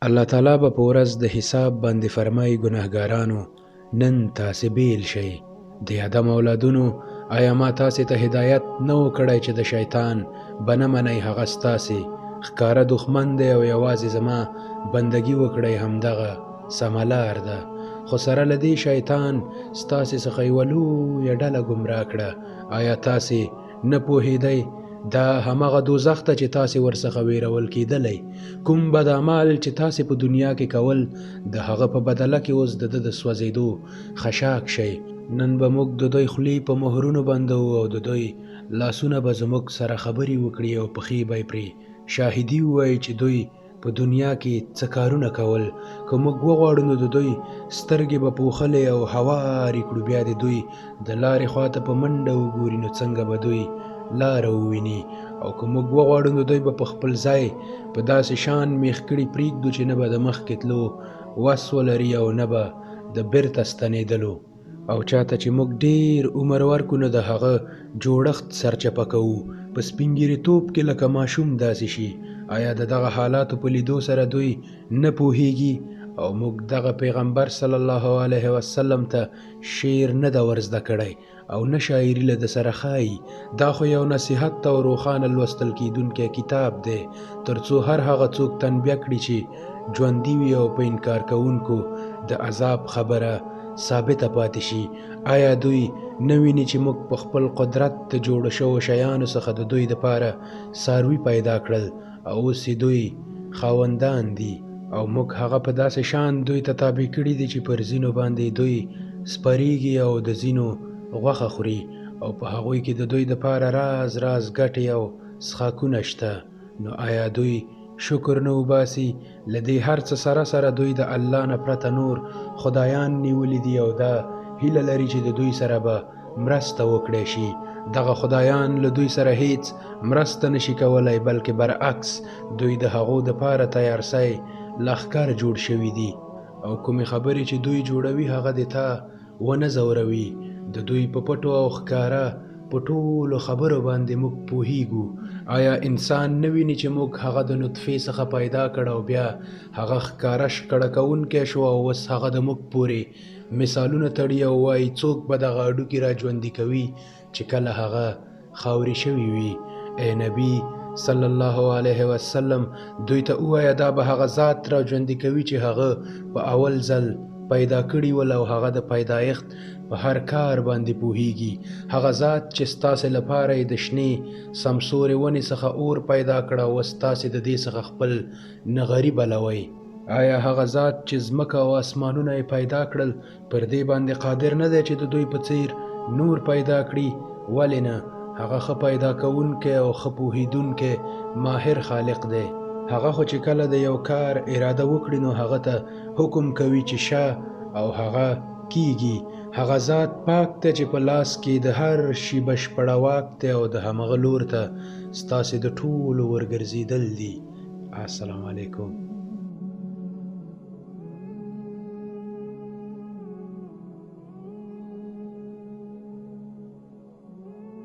الله تعالی به په ورځ د حساب باندې فرمایي ګناهګارانو نن تاسې بیل شئ. د آدم اولادونو آیا ما تاسې ته هدایت نه و کړی چې د شیطان به نه منئ هغه ستاسې ښکاره دښمن دی او یوازې زما بندګي وکړئ همدغه سمه لار ده. خو سره له دې شیطان ستاسې څخه یوه لویه ډله ګمراه کړه. آیا تاسې نه پوهېدئ دا همغه دوزخ ته چې تاسې ورڅخه ویرول کېدلی؟ کوم بد اعمال چې تاسې په دنیا کې کول د هغه په بدله کې اوس د ده د سوځېدو خشاک شئ. نن به موږ د دوی خولې په مهرونو بندوو او د دوی لاسونه به زموږ سره خبرې وکړي او پښې به یې پرې شاهدي ووایي چې دوی په دنیا کې څه کارونه کول. که موږ وغواړو نو د دوی سترګې به پوښلې او هوارې کړو، بیا د دوی د لارې خواته په منډه وګوري نو څنګه به دوی لاره وویني. او که موږ وغواړو نو دوی به په خپل ځای په داسې شان میخ کړي پرېږدو چې نه به د مخکې تلو وس ولري او نه به د بیرته ستنېدلو. او چاته چې موږ ډیر عمر ورکو نو د هغه جوړښت سرچپه کوو، په سپینګیریتوب کې لکه ماشوم داسې شي. آیا د دغه حالاتو په لیدو سره دوی نه پوهیږي؟ او موږ دغه پیغمبر صلی الله علیه وسلم ته شعر نه ده ورزده کړی او نه شاعري له ده سره ښایي. دا خو یو نصیحت او روښانه لوستل کیدونکی کتاب دی، تر څو هر هغه څوک تنبیه کړي چې ژوندي وي او په انکار کوونکو د عذاب خبره ثابته پاتې شي. آیا دوی نه ویني چې موږ په خپل قدرت د جوړو شوو شیانو څخه د دوی دپاره څاروي پیدا کړل او اوس یې دوی خاوندان دي او موږ هغه په داسې شان دوی ته تابع کړي دي چې پر ځینو باندې دوی سپریږي او د ځینو غوښه خوري او په هغوی کې د دوی دپاره راز راز ګټې او څښاکونه شته. نو آیا دوی شکر نه وباسي؟ له دې هر څه سره سره دوی د الله نه پرته نور خدایان نیولي دي او دا هیله لري چې د دوی سره به مرسته وکړی شي. دغه خدایان له دوی سره هیڅ مرسته نشي کولی، بلکې برعکس دوی د هغو دپاره تیار سوی لښکر جوړ شوي دي او کومې خبرې چې دوی جوړوي هغه د تا ونه ځوروي. د دوی په پټو او ښکاره په ټولو خبرو باندې موږ پوهیږو. آیا انسان نه ویني چې موږ هغه د نطفې څخه پیدا کړ او بیا هغه ښکاره شکړه کوونکی شو او اوس هغه د موږ پورې مثالونه تړي او وایي څوک به دغه هډوکي را ژوندي کوي چې کله هغه خاورې شوي وي؟ ای نبي صلی الله علیه وسلم، دوی ته ووایه دا به هغه ذات را ژوندي کوي چې هغه په اول ځل پیدا کړي ول او هغه د پیدایښت په هر کار باندې پوهیږي. هغه ذات چې ستاسې لپاره یې د شنې سمسورې ونې څخه اور پیدا کړه او ستاسې د دې څخه خپل نغري بلوئ. آیا هغه ذات چې ځمکه او اسمانونه یې پیدا کړل پر دې باندې قادر نه دی چې د دوی په څیر نور پیدا کړي؟ ولې نه؟ هغه ښه پیدا کوونکی او ښه پوهیدونکی ماهر خالق دی. هغه خو چې کله د یو کار اراده وکړي نو هغه ته حکم کوي چې شه او هغه کیږي. هغه ذات پاک ته چې په لاس کې د هر شي بشپړه واک دی او د همغه لور ته ستاسې د ټولو ورګرځېدل دي. السلام علیکم.